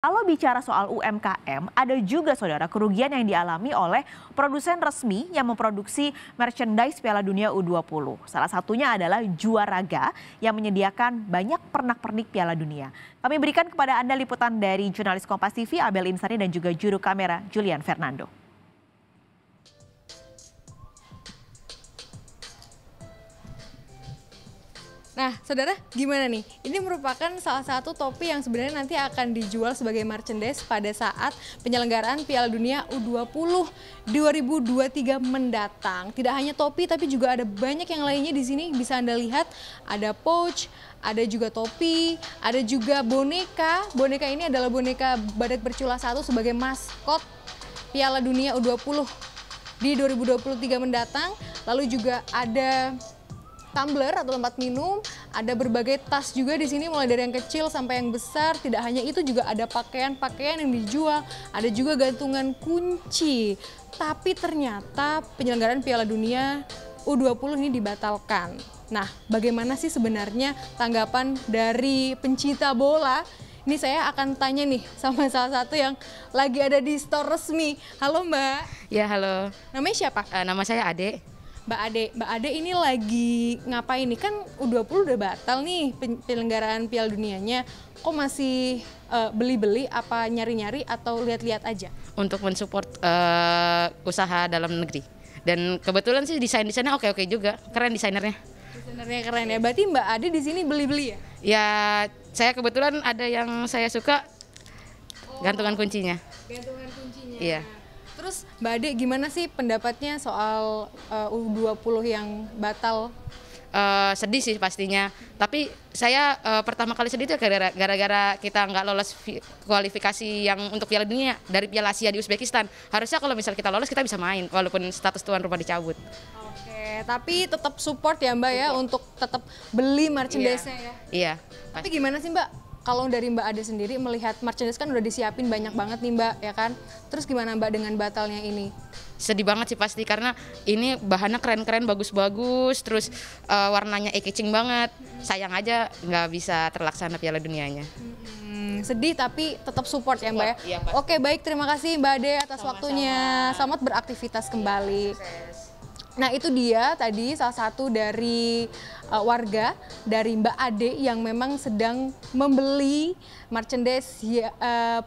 Kalau bicara soal UMKM, ada juga saudara kerugian yang dialami oleh produsen resmi yang memproduksi merchandise Piala Dunia U20. Salah satunya adalah Juaraga yang menyediakan banyak pernak-pernik Piala Dunia. Kami berikan kepada Anda liputan dari jurnalis Kompas TV Abel Insani dan juga juru kamera Julian Fernando. Nah, saudara, gimana nih? Ini merupakan salah satu topi yang sebenarnya nanti akan dijual sebagai merchandise pada saat penyelenggaraan Piala Dunia U20 2023 mendatang. Tidak hanya topi, tapi juga ada banyak yang lainnya di sini bisa Anda lihat. Ada pouch, ada juga topi, ada juga boneka. Boneka ini adalah boneka badak bercula 1 sebagai maskot Piala Dunia U20 di 2023 mendatang. Lalu juga ada tumbler atau tempat minum, ada berbagai tas juga di sini mulai dari yang kecil sampai yang besar. Tidak hanya itu, juga ada pakaian-pakaian yang dijual, ada juga gantungan kunci. Tapi ternyata penyelenggaraan Piala Dunia U20 ini dibatalkan. Nah, bagaimana sih sebenarnya tanggapan dari pencinta bola? Ini saya akan tanya nih sama salah satu yang lagi ada di store resmi. Halo Mbak. Ya, halo. Namanya siapa? Nama saya Ade. Mbak Ade ini lagi ngapain nih? Kan U20 udah batal nih penyelenggaraan Piala Dunianya. Kok masih beli-beli, apa nyari-nyari atau lihat-lihat aja? Untuk mensupport usaha dalam negeri. Dan kebetulan sih desain-desainnya oke-oke juga. Keren desainernya. Desainernya keren ya. Berarti Mbak Ade di sini beli-beli ya? Ya, saya kebetulan ada yang saya suka, gantungan kuncinya. Gantungan kuncinya. Iya. Terus Mbak Ade gimana sih pendapatnya soal U20 yang batal? Sedih sih pastinya. Tapi saya pertama kali sedih itu gara-gara kita nggak lolos kualifikasi yang untuk Piala Dunia dari Piala Asia di Uzbekistan. Harusnya kalau misal kita lolos kita bisa main walaupun status tuan rumah dicabut. Oke, tapi tetap support ya Mbak ya untuk tetap beli merchandise-nya ya? Iya. Tapi gimana sih Mbak? Kalau dari Mbak Ade sendiri melihat merchandise kan udah disiapin banyak banget nih Mbak, ya kan? Terus gimana Mbak dengan batalnya ini? Sedih banget sih pasti karena ini bahannya keren-keren, bagus-bagus, terus warnanya eye-catching banget. Sayang aja nggak bisa terlaksana Piala Dunianya. Sedih tapi tetap support ya Mbak ya? Iya, Pak. Oke, baik, terima kasih Mbak Ade atas waktunya. Selamat beraktivitas kembali. Nah, itu dia tadi salah satu dari warga dari Mbak Ade yang memang sedang membeli merchandise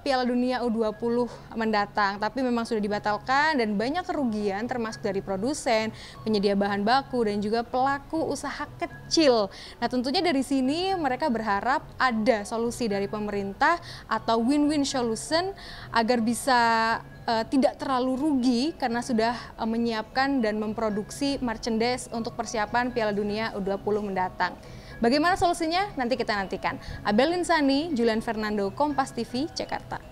Piala Dunia U20 mendatang. Tapi memang sudah dibatalkan dan banyak kerugian termasuk dari produsen, penyedia bahan baku dan juga pelaku usaha kecil. Nah, tentunya dari sini mereka berharap ada solusi dari pemerintah atau win-win solution agar bisa tidak terlalu rugi karena sudah menyiapkan dan memproduksi merchandise untuk persiapan Piala Dunia U20 mendatang. Bagaimana solusinya? Nanti kita nantikan. Abel Insani, Julian Fernando, Kompas TV, Jakarta.